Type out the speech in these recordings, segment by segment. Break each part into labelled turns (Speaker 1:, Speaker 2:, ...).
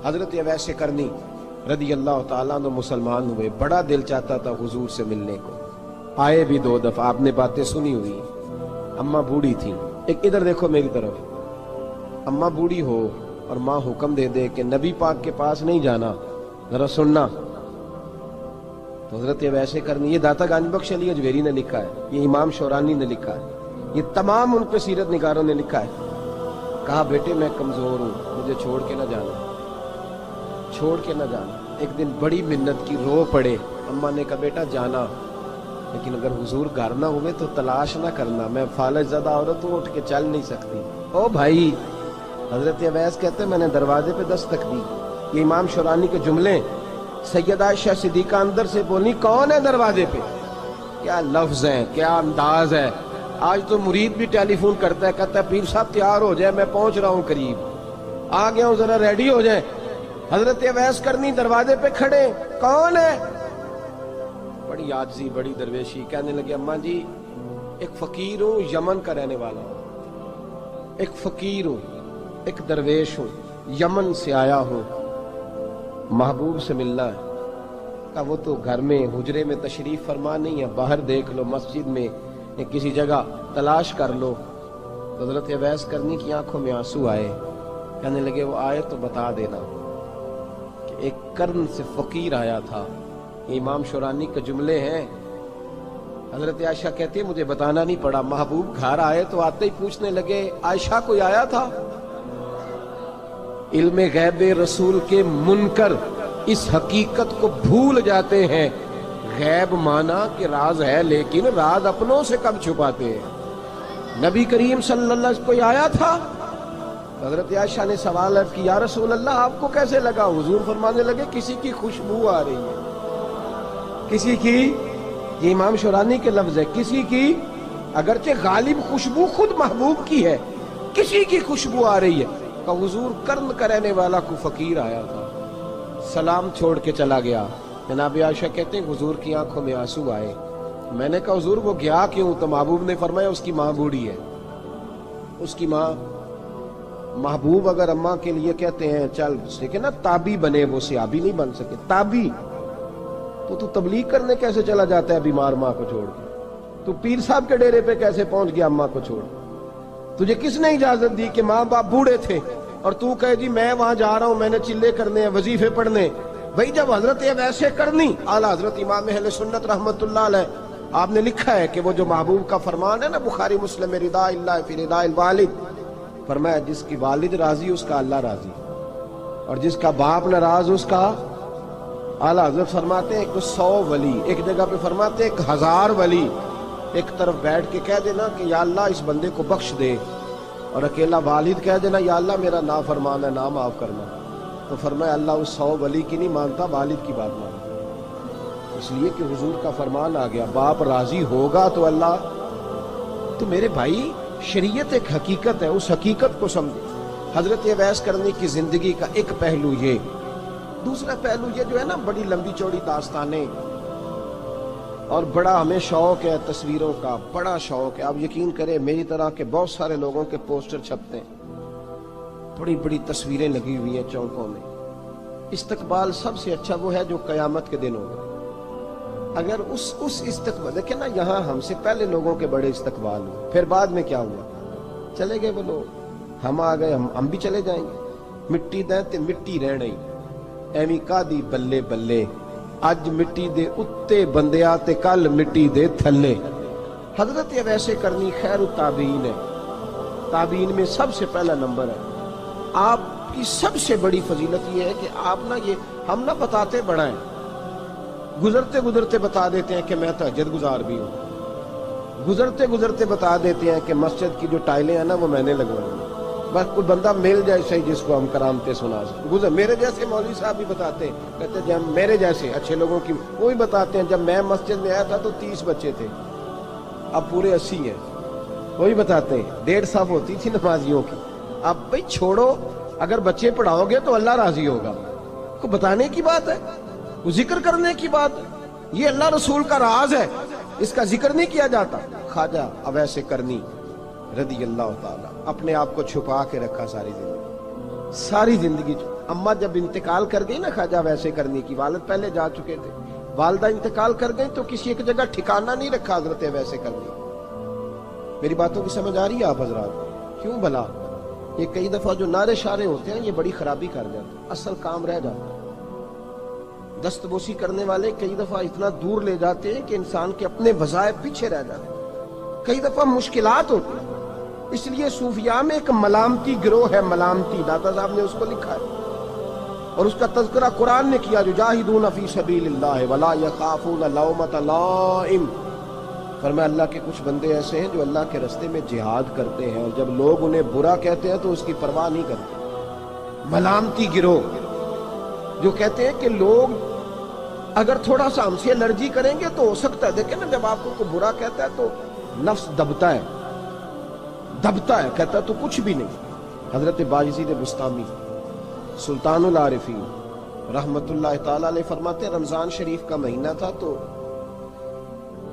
Speaker 1: حضرت اویس کرنی رضی اللہ تعالیٰ عنہ مسلمان ہوئے، بڑا دل چاہتا تھا حضور سے ملنے کو، آئے بھی 2 دفعہ، آپ نے باتیں سنی ہوئی۔ اماں بوڑھی تھی، ایک ادھر دیکھو میری طرف، اماں بوڑھی ہو اور ماں حکم دے دے کہ نبی پاک کے پاس نہیں جانا، ذرا سننا، تو حضرت اویس کرنی، یہ داتا گنج بخش علی اجویری نے لکھا ہے، یہ امام شورانی نے لکھا ہے، یہ تمام ان کے سیرت نگاروں نے لکھا ہے، کہا بیٹے میں کمزور ہوں، مجھے چھوڑ کے نہ جانا، چھوڑ کے نہ جانا۔ ایک دن بڑی منت کی، رو پڑے، اماں نے کہا بیٹا جانا، لیکن اگر حضور گھر نہ ہوئے تو تلاش نہ کرنا، میں فالج زدہ عورت ہوں، اٹھ کے چل نہیں سکتی۔ او بھائی، حضرت اویس کہتے میں نے دروازے پہ دستک دی، یہ امام شورانی کے جملے، سیدہ عائشہ صدیقہ اندر سے بولی کون ہے دروازے پہ؟ کیا لفظ ہیں، کیا انداز ہے۔ آج تو مرید بھی ٹیلی فون کرتا ہے، کہتا ہے پیر صاحب تیار ہو جائے، میں پہنچ رہا ہوں، قریب آ گیا ہوں، ذرا ریڈی ہو جائے۔ حضرت اویس کرنی دروازے پہ کھڑے، کون ہے؟ بڑی عاجزی، بڑی درویشی، کہنے لگے اماں جی ایک فقیر ہوں، یمن کا رہنے والا ہوں، ایک فقیر ہوں، ایک درویش ہوں، یمن سے آیا ہوں، محبوب سے ملنا ہے۔ کہا وہ تو گھر میں حجرے میں تشریف فرما نہیں ہے، باہر دیکھ لو، مسجد میں کسی جگہ تلاش کر لو۔ حضرت اویس کرنی کی آنکھوں میں آنسو آئے، کہنے لگے وہ آئے تو بتا دینا کہ ایک قرن سے فقیر آیا تھا۔ یہ امام شورانی کے جملے ہیں۔ حضرت عائشہ کہتی ہے مجھے بتانا نہیں پڑا، محبوب گھر آئے تو آتے ہی پوچھنے لگے عائشہ کوئی آیا تھا؟ علم غیب رسول کے منکر اس حقیقت کو بھول جاتے ہیں، غیب مانا کہ راز ہے، لیکن راز اپنوں سے کب چھپاتے ہیں۔ نبی کریم صلی اللہ علیہ وسلم کوئی آیا تھا؟ حضرت عائشہ نے سوال عرض کی یا رسول اللہ آپ کو کیسے لگا؟ حضور فرمانے لگے کسی کی خوشبو آ رہی ہے، کسی کی، یہ امام شورانی کے لفظ ہے، کسی کی، اگرچہ غالب خوشبو خود محبوب کی ہے، کسی کی خوشبو آ رہی ہے۔ کہ حضور قرن کا رہنے والا کو فقیر آیا تھا، سلام چھوڑ کے چلا گیا۔ جناب عائشہ کہتے ہیں حضور کی آنکھوں میں آنسو آئے۔ میں نے کہا حضور وہ گیا کیوں؟ تو محبوب نے فرمایا اس کی ماں بوڑھی ہے، اس کی ماں، محبوب اگر اماں کے لیے کہتے ہیں چل لیکن نا تابی بنے، وہ صحابی نہیں بن سکے، تابی، تو تبلیغ کرنے کیسے چلا جاتا ہے بیمار ماں کو چھوڑ کے؟ تو پیر صاحب کے ڈیرے پہ کیسے پہنچ گیا اماں کو چھوڑ؟ تجھے کس نے اجازت دی کہ ماں باپ بوڑھے تھے اور تو کہے جی میں وہاں جا رہا ہوں، میں نے چلے کرنے ہیں، وظیفے پڑھنے؟ بھئی جب حضرت اویس کرنی اعلیٰ حضرت امام اہل سنت رحمت اللہ علیہ، آپ نے لکھا ہے کہ وہ جو محبوب کا فرمان ہے نا بخاری مسلم، رضا اللہ فی رضا الوالد، فرمایا جس کی والد راضی اس کا اللہ راضی، اور جس کا باپ ناراض اس کا، اعلیٰ حضرت فرماتے ہیں 100 ولی، ایک جگہ پہ فرماتے ہیں 1000 ولی ایک طرف بیٹھ کے کہہ دینا کہ یا اللہ اس بندے کو بخش دے، اور اکیلا والد کہہ دینا یا اللہ میرا نافرمان ہے، نہ معاف کرنا، تو فرمایا اللہ اس 100 ولی کی نہیں مانتا، والد کی بات مانتا، اس لیے کہ حضور کا فرمان آ گیا باپ راضی ہوگا تو اللہ۔ تو میرے بھائی شریعت ایک حقیقت ہے، اس حقیقت کو سمجھے۔ حضرت اویس کرنی کی زندگی کا ایک پہلو یہ، دوسرا پہلو یہ جو ہے نا بڑی لمبی چوڑی داستانیں، اور بڑا ہمیں شوق ہے تصویروں کا، بڑا شوق ہے۔ آپ یقین کریں میری طرح کے بہت سارے لوگوں کے پوسٹر چھپتے ہیں، بڑی بڑی تصویریں لگی ہوئی ہیں چوکوں میں۔ استقبال سب سے اچھا وہ ہے جو قیامت کے دن ہوگا۔ اگر اس استقبال دیکھیں نا، یہاں ہم سے پہلے لوگوں کے بڑے استقبال ہوئے، پھر بعد میں کیا ہوا؟ چلے گئے وہ لوگ، ہم آ گئے، ہم بھی چلے جائیں گے۔ مٹی دیں تے مٹی رہنا ہی، ایویں کا دی بلے بلے، اج مٹی دے اتے بندیا تے کل مٹی دے تھلے۔ حضرت اویس کرنی خیر التابعین ہے، تابعین میں سب سے پہلا نمبر ہے۔ آپ کی سب سے بڑی فضیلت یہ ہے کہ آپ نا، یہ ہم نہ بتاتے بڑا ہیں، گزرتے گزرتے بتا دیتے ہیں کہ میں تہجد گزار بھی ہوں، گزرتے گزرتے بتا دیتے ہیں کہ مسجد کی جو ٹائلیں ہیں نا وہ میں نے لگوائی، بس کوئی بندہ مل جائے صحیح جس کو ہم کرامتیں سنا سکیں۔ میرے جیسے مولوی صاحب بھی بتاتے ہیں، کہتے ہیں جب میرے جیسے اچھے لوگوں کی وہی بتاتے ہیں، جب میں مسجد میں آیا تھا تو 30 بچے تھے، اب پورے 80 ہیں، وہی بتاتے ہیں 150 ہوتی تھی نمازیوں کی، اب بھائی چھوڑو، اگر بچے پڑھاؤ گے تو اللہ راضی ہوگا، کو بتانے کی بات ہے، وہ ذکر کرنے کی بات ہے، یہ اللہ رسول کا راز ہے، اس کا ذکر نہیں کیا جاتا۔ خواجہ اویس کرنی رضی اللہ تعالیٰ اپنے آپ کو چھپا کے رکھا ساری زندگی، اما جب انتقال کر گئی نا خواجہ ویسے کرنے کی، والد پہلے جا چکے تھے، والدہ انتقال کر گئی تو کسی ایک جگہ ٹھکانہ نہیں رکھا حضرت ویسے کرنے۔ میری باتوں کی سمجھ آ رہی ہے آپ حضرات؟ کیوں بھلا یہ کئی دفعہ جو نعرے شارے ہوتے ہیں یہ بڑی خرابی کر جاتے ہیں، اصل کام رہ جاتا ہے۔ دست بوسی کرنے والے کئی دفعہ اتنا دور لے جاتے ہیں کہ انسان کے اپنے وظائف پیچھے رہ جاتے ہیں، کئی دفعہ مشکلات ہوتی ہیں۔ اس لیے صوفیاء میں ایک ملامتی گروہ ہے، ملامتی، داتا صاحب نے اس کو لکھا ہے اور اس کا تذکرہ قرآن نے کیا، جو جاہدون فی سبیل اللہ ولا یخافون لومۃ لائم۔ فرمایا اللہ کے کچھ بندے ایسے ہیں جو اللہ کے راستے میں جہاد کرتے ہیں اور جب لوگ انہیں برا کہتے ہیں تو اس کی پرواہ نہیں کرتے۔ ملامتی گروہ جو کہتے ہیں کہ لوگ اگر تھوڑا سا ہم سے الرجی کریں گے تو ہو سکتا ہے، دیکھیں نا جب آپ کو کوئی برا کہتا ہے تو نفس دبتا ہے، کہتا ہے تو کچھ بھی نہیں۔ حضرت بایزید بستامی سلطان العارفین رحمت اللہ تعالی علیہ فرماتے ہیں رمضان شریف کا مہینہ تھا تو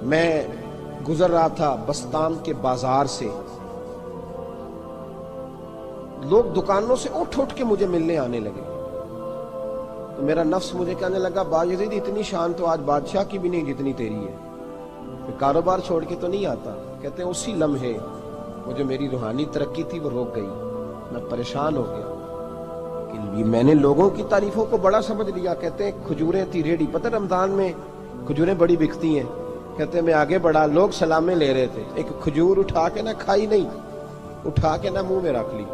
Speaker 1: میں گزر رہا تھا بستام کے بازار سے، لوگ دکانوں سے اٹھ کے مجھے ملنے آنے لگے تو میرا نفس مجھے کہنے لگا بایزید اتنی شان تو آج بادشاہ کی بھی نہیں جتنی تیری ہے، کاروبار چھوڑ کے تو نہیں آتا۔ کہتے ہیں اسی لمحے وہ جو میری روحانی ترقی تھی وہ رک گئی، میں پریشان ہو گیا کہ میں نے لوگوں کی تعریفوں کو بڑا سمجھ لیا۔ کہتے ہیں کھجوریں تھی ریڑھی، پتہ رمضان میں کھجوریں بڑی بکتی ہیں، کہتے ہیں میں آگے بڑھا، لوگ سلامیں لے رہے تھے، ایک کھجور اٹھا کے نہ کھائی نہیں، اٹھا کے نہ منہ میں رکھ لی،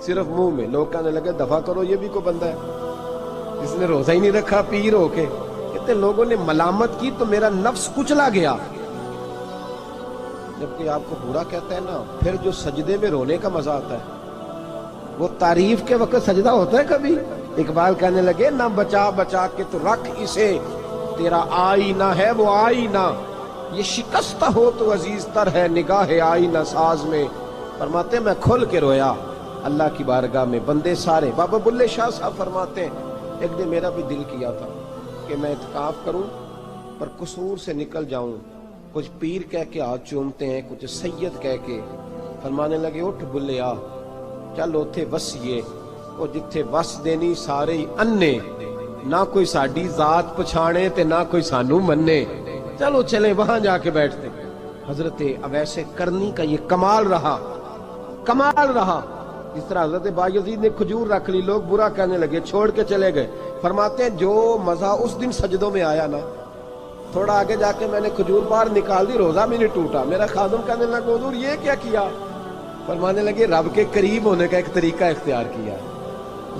Speaker 1: صرف منہ میں۔ لوگ کہنے لگے دفع کرو، یہ بھی کوئی بندہ ہے جس نے روزہ ہی نہیں رکھا پیر ہو کے۔ کہتے ہیں لوگوں نے ملامت کی تو میرا نفس کچلا گیا۔ جبکہ آپ کو برا کہتا ہے نا، پھر جو سجدے میں رونے کا مزہ آتا ہے وہ تعریف کے وقت سجدہ ہوتا ہے کبھی؟ اقبال کہنے لگے نہ بچا بچا کے تو رکھ اسے، تیرا آئینہ ہے وہ آئینہ، یہ شکستہ ہو تو عزیز تر ہے نگاہ آئینہ ساز میں۔ فرماتے ہیں میں کھل کے رویا اللہ کی بارگاہ میں، بندے سارے۔ بابا بلے شاہ صاحب فرماتے ہیں ایک دن میرا بھی دل کیا تھا کہ میں اعتکاف کروں پر قصور سے نکل جاؤں، کچھ پیر کہہ کے ہاتھ چومتے ہیں، کچھ سید کہہ کے۔ فرمانے لگے اٹھ بلے آ، چل اوتھے وسیے او جتھے وس دینی سارے انے، نہ کوئی ساڈی ذات پچھانے تے نہ کوئی سانو مننے، چلو چلے وہاں جا کے بیٹھتے۔ حضرت اویس کرنی کا یہ کمال رہا، اس طرح حضرت بایزید نے کھجور رکھ لی، لوگ برا کہنے لگے، چھوڑ کے چلے گئے۔ فرماتے ہیں جو مزہ اس دن سجدوں میں آیا نا، تھوڑا آگے جا کے میں نے کھجور باہر نکال دی، روزہ بھی نہیں ٹوٹا۔ میرا خادم کہنے لگا حضور یہ کیا کیا؟ فرمانے لگے رب کے قریب ہونے کا ایک طریقہ اختیار کیا،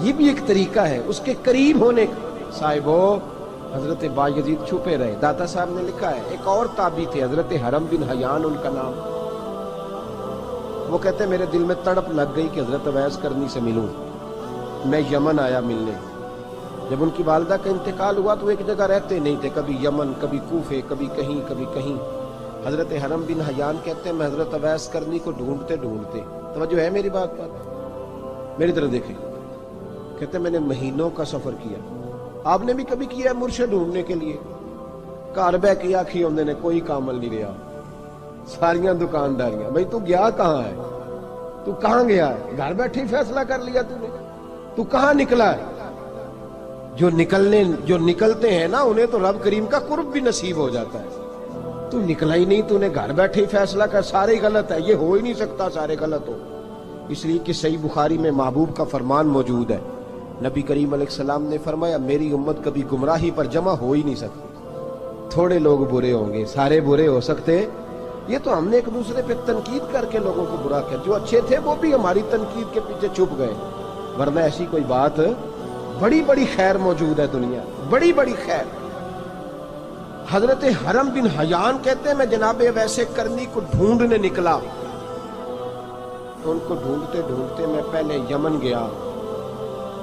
Speaker 1: یہ بھی ایک طریقہ ہے اس کے قریب ہونے کا۔ صاحبو حضرت بایزید چھپے رہے۔ داتا صاحب نے لکھا ہے ایک اور تابعی تھے حضرت حرم بن حیان ان کا نام، وہ کہتے ہیں میرے دل میں تڑپ لگ گئی کہ حضرت اویس کرنی سے ملوں۔ میں یمن آیا ملنے، جب ان کی والدہ کا انتقال ہوا تو ایک جگہ رہتے نہیں تھے، کبھی یمن، کبھی کوفے، کبھی کہیں۔ حضرت حرم بن حیان کہتے ہیں میں حضرت اویس کرنی کو ڈھونڈتے توجہ ہے میری بات پر، میری طرف دیکھیں، کہتے ہیں میں نے مہینوں کا سفر کیا۔ آپ نے بھی کبھی کیا ہے مرشد ڈھونڈنے کے لیے؟ گھر بہ کے آکھی ہوندے نے کوئی کامل نہیں رہا، ساریاں دکانداریاں، بھئی تو گیا کہاں ہے؟ تو کہاں گیا ہے؟ گھر بیٹھے ہی فیصلہ کر لیا تو کہاں نکلا ہے؟ جو نکلتے ہیں نا انہیں تو رب کریم کا قرب بھی نصیب ہو جاتا ہے۔ تو نکلا ہی نہیں، تو نے گھر بیٹھے ہی فیصلہ کر سارے غلط ہے، یہ ہو ہی نہیں سکتا سارے غلط ہو۔ اس لیے کہ صحیح بخاری میں محبوب کا فرمان موجود ہے، نبی کریم علیہ السلام نے فرمایا میری امت کبھی گمراہی پر جمع ہو ہی نہیں سکتی، تھوڑے لوگ برے ہوں گے، سارے برے ہو سکتے۔ یہ تو ہم نے ایک دوسرے پہ تنقید کر کے لوگوں کو برا کیا، جو اچھے تھے وہ بھی ہماری تنقید کے پیچھے چھپ گئے، ورنہ ایسی کوئی بات، بڑی خیر موجود ہے دنیا، بڑی خیر۔ حضرت حرم بن حیان کہتے ہیں میں جناب ویسے کرنی کو ڈھونڈنے نکلا، تو ان کو ڈھونڈتے میں پہلے یمن گیا،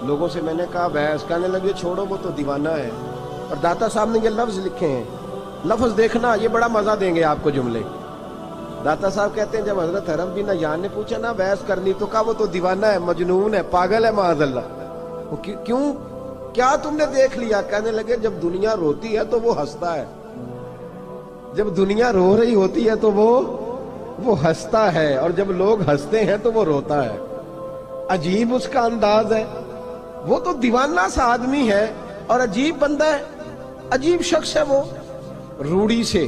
Speaker 1: لوگوں سے میں نے کہا ویس، کہنے لگے چھوڑو وہ تو دیوانہ ہے۔ اور داتا صاحب نے یہ لفظ لکھے ہیں، لفظ دیکھنا یہ بڑا مزہ دیں گے آپ کو جملے۔ داتا صاحب کہتے ہیں جب حضرت حرم بن حیان نے پوچھا نا ویس کرنی، تو کہا وہ تو دیوانہ ہے، مجنون ہے، پاگل ہے معاذ اللہ۔ وہ کیوں، کیا تم نے دیکھ لیا؟ کہنے لگے جب دنیا روتی ہے تو وہ ہنستا ہے، جب دنیا رو رہی ہوتی ہے تو وہ ہنستا ہے، اور جب لوگ ہنستے ہیں تو وہ روتا ہے۔ عجیب اس کا انداز ہے، وہ تو دیوانہ سا آدمی ہے اور عجیب بندہ ہے، عجیب شخص ہے وہ. روڑی سے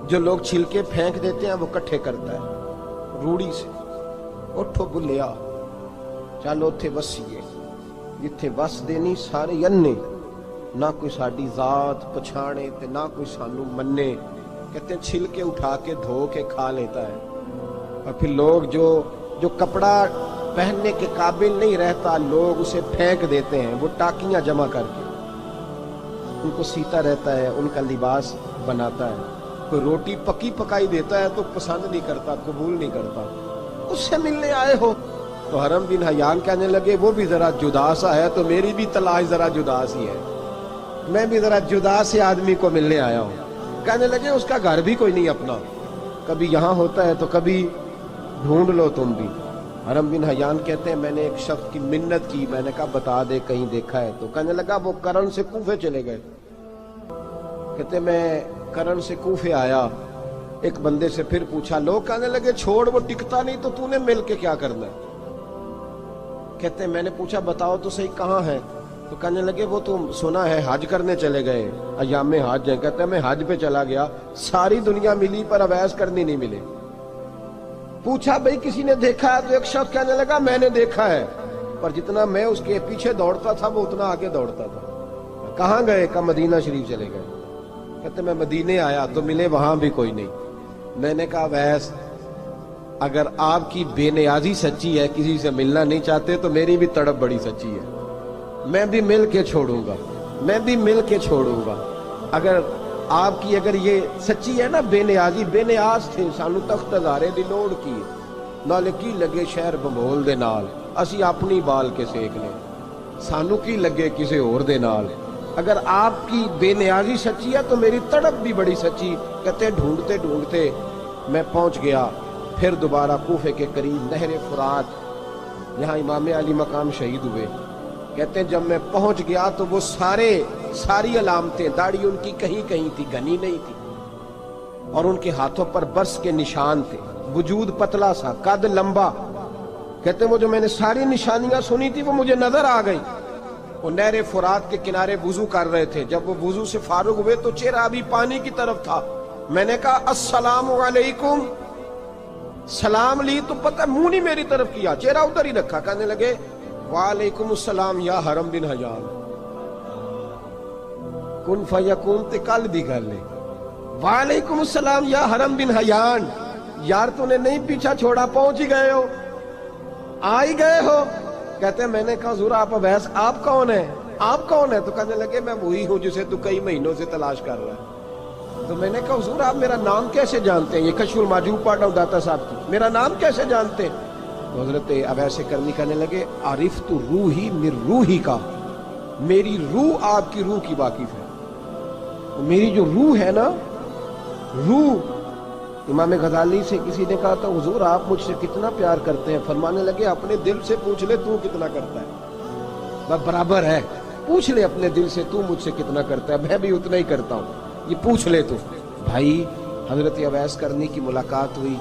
Speaker 1: جو لوگ چھلکے پھینک دیتے ہیں وہ کٹھے کرتا ہے روڑی سے. اٹھو بلیا چلو اتھے وسیے جتھے وس دینی سارے ینے، نہ کوئی ساڈی ذات پچھانے تے نہ کوئی سانو منے. کہتے ہیں چھلکے اٹھا کے دھو کے کھا لیتا ہے. اور پھر لوگ جو کپڑا پہننے کے قابل نہیں رہتا لوگ اسے پھینک دیتے ہیں، وہ ٹاکیاں جمع کر کے ان کو سیتا رہتا ہے، ان کا لباس بناتا ہے. کوئی روٹی پکی پکائی دیتا ہے تو پسند نہیں کرتا، قبول نہیں کرتا. اس سے ملنے آئے ہو؟ تو حرم بن حیان کہنے لگے وہ بھی ذرا جدا سا ہے تو میری بھی تلاش ذرا جدا سی ہے، میں بھی ذرا جدا سے آدمی کو ملنے آیا ہوں. کہنے لگے اس کا گھر بھی کوئی نہیں اپنا، کبھی یہاں ہوتا ہے تو کبھی ڈھونڈ لو تم بھی. حرم بن حیان کہتے ہیں میں نے ایک شخص کی منت کی، میں نے کہا بتا دے کہیں دیکھا ہے تو. کہنے لگا وہ کرن سے کوفے چلے گئے. کہتے میں کرن سے کوفے آیا، ایک بندے سے پھر پوچھا، لوگ کہنے لگے چھوڑ وہ ٹکتا نہیں تو تو نے مل کے کیا کرنا ہے. کہتے میں نے پوچھا بتاؤ تو صحیح کہاں ہے؟ تو کہنے لگے وہ تو سنا ہے حج کرنے چلے گئے، ایام حج ہیں. کہتے میں حج پہ چلا گیا، ساری دنیا ملی پر اویس کرنی نہیں ملے. پوچھا بھئی کسی نے دیکھا ہے؟ تو ایک شخص کہنے لگا میں نے دیکھا ہے، پر جتنا میں اس کے پیچھے دوڑتا تھا وہ اتنا آگے دوڑتا تھا. کہاں گئے؟ کہ مدینہ شریف چلے گئے. کہتے میں مدینے آیا تو ملے وہاں بھی کوئی نہیں. میں نے کہا ویس اگر آپ کی بے نیازی سچی ہے، کسی سے ملنا نہیں چاہتے، تو میری بھی تڑپ بڑی سچی ہے، میں بھی مل کے چھوڑوں گا، میں بھی مل کے چھوڑوں گا. اگر آپ کی اگر یہ سچی ہے نا بے نیازی، بے نیاز تھے سانو تخت ہزارے دی لوڑ کی نالے کی لگے شہر بمول دے نال، اسی اپنی بال کے سیک لیں، سانو کی لگے کسی اور دے نال. اگر آپ کی بے نیازی سچی ہے تو میری تڑپ بھی بڑی سچی. کہتے ڈھونڈتے ڈھونڈتے میں پہنچ گیا پھر دوبارہ کوفے کے قریب نہر فرات، یہاں امام علی مقام شہید ہوئے. کہتے ہیں جب میں پہنچ گیا تو وہ ساری علامتیں، داڑھی ان کی کہیں کہیں تھی، گھنی نہیں تھی، اور ان کے ہاتھوں پر برس کے نشان تھے، وجود پتلا سا، قد لمبا. کہتے ہیں وہ جو میں نے ساری نشانیاں سنی تھی وہ مجھے نظر آ گئی. وہ نہر فرات کے کنارے وضو کر رہے تھے، جب وہ وضو سے فارغ ہوئے تو چہرہ ابھی پانی کی طرف تھا. میں نے کہا السلام علیکم، سلام لی تو پتہ منہ نہیں میری طرف کیا، چہرہ ادھر ہی رکھا. کہنے لگے وعلیکم السلام یا حرم بن حیان. کن فیکون تے کل بھی کر لے. وعلیکم السلام یا حرم بن حیان، یار تو نے نہیں پیچھا چھوڑا، پہنچ ہی گئے ہو، آ ہی گئے ہو. کہتے ہیں میں نے کہا حضور آپ اویس آپ کون ہیں؟ آپ کون ہیں؟ تو کہنے لگے میں وہی ہوں جسے تو کئی مہینوں سے تلاش کر رہا ہے. تو میں نے کہا حضور آپ میرا نام کیسے جانتے ہیں؟ یہ کشف المحجوب پڑھ رہا ہوں داتا صاحب کی، میرا نام کیسے جانتے ہیں؟ تو حضرت اویس کرنی کہنے لگے عرفت روحی من روحی کا، میری روح آپ کی روح کی واقف ہے. میری جو روح ہے نا، روح. امام غزالی سے کسی نے کہا تھا حضور آپ مجھ سے کتنا پیار کرتے ہیں؟ فرمانے لگے اپنے دل سے پوچھ لے تو کتنا کرتا ہے، برابر ہے. پوچھ لے اپنے دل سے تو مجھ سے کتنا کرتا ہے، میں بھی اتنا ہی کرتا ہوں، یہ پوچھ لے تو. بھائی حضرت اویس کرنی کی ملاقات ہوئی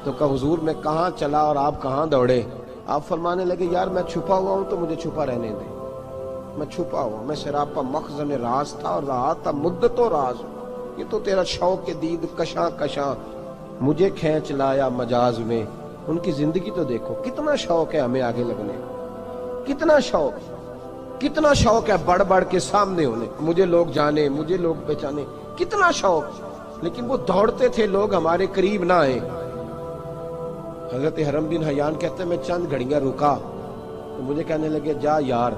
Speaker 1: تو کہا حضور میں کہاں چلا اور آپ کہاں دوڑے؟ آپ فرمانے لگے یار میں چھپا ہوا ہوں تو مجھے چھپا رہنے دے، میں چھپا ہوا، میں سراپا مخزن راز تھا اور رہا تھا مدت و راز. یہ تو تیرا شوق دید کشاں کشاں مجھے کھینچ لایا مجاز میں. ان کی زندگی تو دیکھو، کتنا شوق ہے ہمیں آگے لگنے، کتنا شوق ہے بڑھ بڑھ کے سامنے ہونے، مجھے لوگ جانے، مجھے لوگ پہچانے، کتنا شوق. لیکن وہ دوڑتے تھے لوگ ہمارے قریب نہ آئے. حضرت حرم بن حیان کہتے ہیں میں چند گھڑیاں رکا تو مجھے کہنے لگے جا یار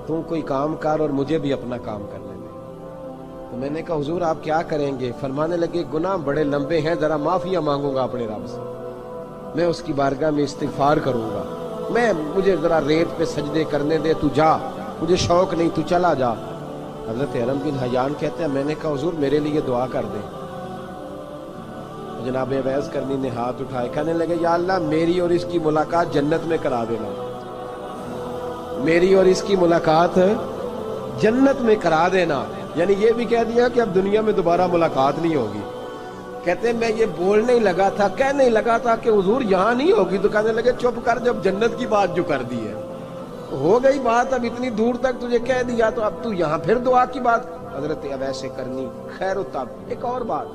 Speaker 1: تم کوئی کام کر اور مجھے بھی اپنا کام کرنے دے. تو میں نے کہا حضور آپ کیا کریں گے؟ فرمانے لگے گناہ بڑے لمبے ہیں، ذرا معافیا مانگوں گا اپنے رب سے، میں اس کی بارگاہ میں استغفار کروں گا، مجھے ذرا ریت پہ سجدے کرنے دے، تو جا، مجھے شوق نہیں، تو چلا جا. حضرت حرم بن حیان کہتے ہیں میں نے کہا حضور میرے لیے دعا کر دیں. جناب اویس کرنی نے ہاتھ اٹھائے، کہنے لگے یا اللہ میری اور اس کی ملاقات جنت میں کرا دینا، میری اور اس کی ملاقات جنت میں کرا دینا. یعنی یہ بھی کہہ دیا کہ اب دنیا میں دوبارہ ملاقات نہیں ہوگی. کہتے ہیں میں یہ بولنے ہی لگا تھا، کہنے ہی لگا تھا کہ حضور یہاں نہیں ہوگی، تو کہنے لگے چپ کر، جب جنت کی بات جو کر دی ہے ہو گئی بات، اب اتنی دور تک تجھے کہہ دیا تو اب تو یہاں پھر دعا کی بات. حضرت اویس کرنی خیر الطب. ایک اور بات،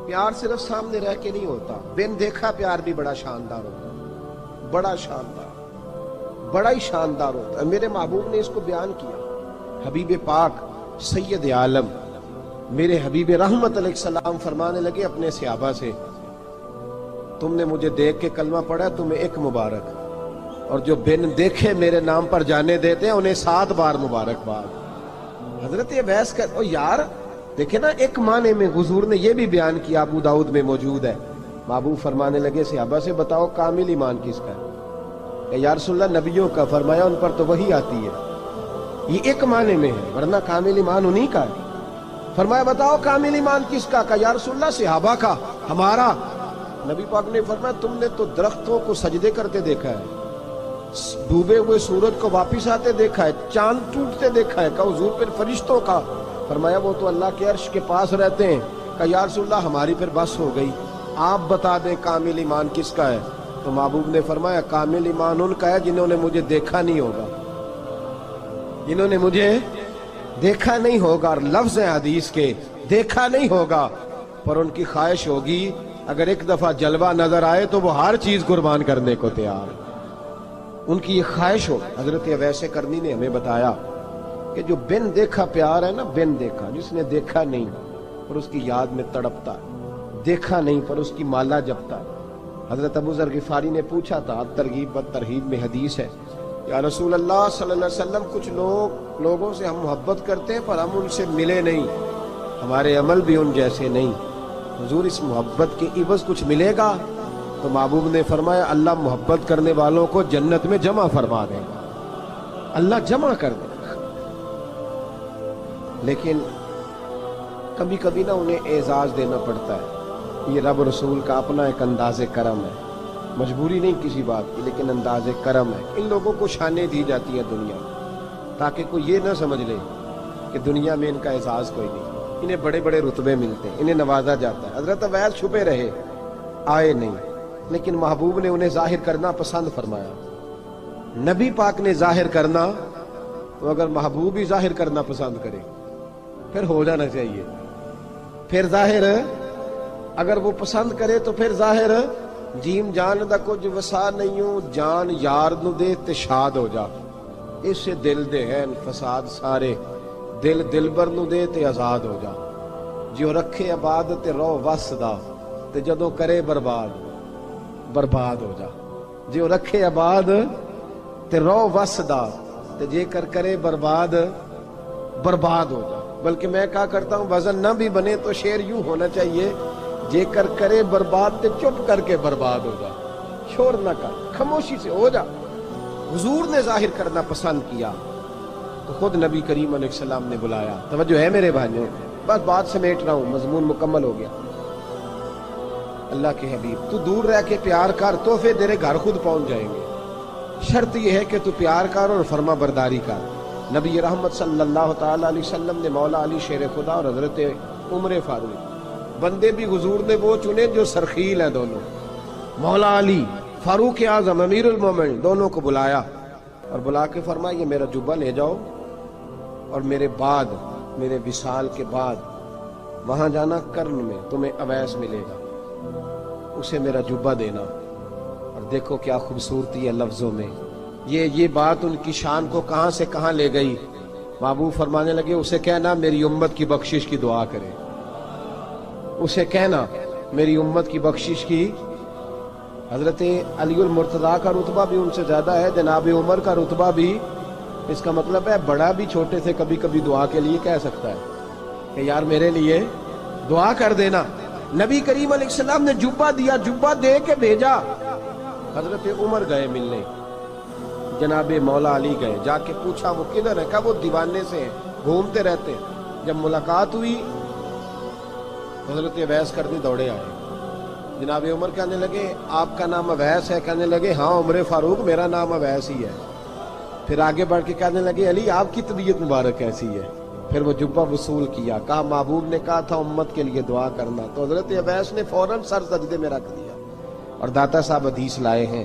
Speaker 1: پیار صرف سامنے رہ کے نہیں ہوتا، بن دیکھا پیار بھی بڑا شاندار ہوتا ہے، بڑا شاندار، بڑا ہی شاندار ہوتا ہے. میرے محبوب نے اس کو بیان کیا. حبیب پاک سید عالم میرے حبیب رحمت علیہ السلام فرمانے لگے اپنے صحابہ سے، تم نے مجھے دیکھ کے کلمہ پڑھا، تمہیں ایک مبارک، اور جو بن دیکھے میرے نام پر جانے دیتے ہیں انہیں 7 بار مبارکباد. حضرت اویس کا او یار دیکھیں نا، ایک معنی میں حضور نے یہ بھی بیان کیا، ابو داؤد میں موجود ہے. محبوب فرمانے لگے صحابہ سے، بتاؤ کامل ایمان کس کا ہے؟ کہ یا رسول اللہ نبیوں کا. فرمایا ان پر تو وہی آتی ہے. یہ ایک معنی میں ہے، ورنہ کامل ایمان انہی کا ہے. فرمایا بتاؤ کامل ایمان کس کا؟ کہ یا رسول اللہ صحابہ کا، ہمارا. نبی پاک نے فرمایا تم نے تو درختوں کو سجدے کرتے دیکھا ہے، ڈوبے ہوئے سورج کو واپس آتے دیکھا ہے، چاند ٹوٹتے دیکھا ہے. کہ حضور پھر فرشتوں کا؟ فرمایا وہ تو اللہ کے عرش کے پاس رہتے ہیں. کہ یا رسول اللہ ہماری پھر بس ہو گئی، آپ بتا دیں کامل ایمان کس کا ہے. تو محبوب نے فرمایا کامل ایمان ان کا ہے جنہوں نے مجھے دیکھا نہیں ہوگا، جنہوں نے مجھے دیکھا نہیں ہوگا. اور لفظ ہیں حدیث کے، دیکھا نہیں ہوگا پر ان کی خواہش ہوگی اگر ایک دفعہ جلوہ نظر آئے تو وہ ہر چیز قربان کرنے کو تیار. ان کی یہ خواہش ہو. حضرت اویس کرنی نے ہمیں بتایا کہ جو بن دیکھا پیار ہے نا، بن دیکھا، جس نے دیکھا نہیں پر اس کی یاد میں تڑپتا ہے، دیکھا نہیں پر اس کی مالا جپتا ہے. حضرت ابو ذر غفاری نے پوچھا تھا، ترغیب و ترہیب میں حدیث ہے، یا رسول اللہ صلی اللہ علیہ وسلم کچھ لوگوں سے ہم محبت کرتے ہیں پر ہم ان سے ملے نہیں، ہمارے عمل بھی ان جیسے نہیں، حضور اس محبت کے عوض کچھ ملے گا؟ تو محبوب نے فرمایا اللہ محبت کرنے والوں کو جنت میں جمع فرما دے گا، اللہ جمع کر دے گا. لیکن کبھی کبھی نا انہیں اعزاز دینا پڑتا ہے. یہ رب رسول کا اپنا ایک انداز کرم ہے، مجبوری نہیں کسی بات کی، لیکن انداز کرم ہے. ان لوگوں کو شانیں دی جاتی ہیں دنیا تاکہ کوئی یہ نہ سمجھ لے کہ دنیا میں ان کا اعزاز کوئی نہیں. انہیں بڑے بڑے رتبے ملتے ہیں، انہیں نوازا جاتا ہے. حضرت اویس چھپے رہے، آئے نہیں، لیکن محبوب نے انہیں ظاہر کرنا پسند فرمایا. نبی پاک نے ظاہر کرنا تو اگر محبوب ہی ظاہر کرنا پسند کرے پھر ہو جانا چاہیے. پھر ظاہر اگر وہ پسند کرے تو پھر ظاہر جیم جان دا کچھ وسا نہیں ہوں، جان یار نو دے تے شاد ہو جا. اس سے دل دے ہیں فساد سارے، دل دلبر نو دے تے آزاد ہو جا. جو رکھے آباد تے رو وس دا تے جدوں کرے برباد برباد ہو جا. جو رکھے آباد تے رو وس دا تے جے کر کرے برباد برباد ہو جا. بلکہ میں کہا کرتا ہوں وزن نہ بھی بنے تو شعر یوں ہونا چاہیے، جے کر کرے برباد تے چپ کر کے برباد ہو جا. شور نہ کر، خاموشی سے ہو جا. حضور نے ظاہر کرنا پسند کیا تو خود نبی کریم علیہ السلام نے بلایا. توجہ ہے میرے بھائیوں، بس بات سمیٹ رہا ہوں، مضمون مکمل ہو گیا. اللہ کے حبیب تو دور رہ کے پیار کر، تحفے تیرے گھر خود پہنچ جائیں گے. شرط یہ ہے کہ تو پیار کر اور فرما برداری کر. نبی رحمت صلی اللہ تعالی علیہ وسلم نے مولا علی شیر خدا اور حضرت عمر فاروق، بندے بھی حضور نے وہ چنے جو سرخیل ہیں دونوں، مولا علی فاروق اعظم امیر المومنین، دونوں کو بلایا اور بلا کے فرمایا یہ میرا جبہ لے جاؤ اور میرے بعد، میرے وصال کے بعد وہاں جانا کرن میں تمہیں اویس ملے گا، اسے میرا جبہ دینا. اور دیکھو کیا خوبصورتی ہے لفظوں میں. یہ بات ان کی شان کو کہاں سے کہاں لے گئی. محبوب فرمانے لگے اسے کہنا میری امت کی بخشش کی دعا کرے، اسے کہنا میری امت کی بخشش کی. حضرت علی المرتضیٰ کا رتبہ بھی ان سے زیادہ ہے، جناب عمر کا رتبہ بھی. اس کا مطلب ہے بڑا بھی چھوٹے سے کبھی کبھی دعا کے لیے کہہ سکتا ہے کہ یار میرے لیے دعا کر دینا. نبی کریم علیہ السلام نے جبہ دیا، جبہ دے کے بھیجا. حضرت عمر گئے ملنے، جناب مولا علی گئے، جا کے پوچھا وہ کدھر ہے؟ کہا وہ دیوانے سے ہیں، گھومتے رہتے ہیں. جب ملاقات ہوئی حضرت اویس کرنی دوڑے آئے. جناب عمر کہنے لگے آپ کا نام اویس ہے؟ کہنے لگے ہاں عمر فاروق میرا نام اویس ہی ہے. پھر آگے بڑھ کے کہنے لگے علی آپ کی طبیعت مبارک کیسی ہے؟ پھر وہ جبہ وصول کیا. کہا محبوب نے کہا تھا امت کے لیے دعا کرنا. تو حضرت اویس نے فوراً سر سجدے میں رکھ دیا. اور داتا صاحب حدیث لائے ہیں،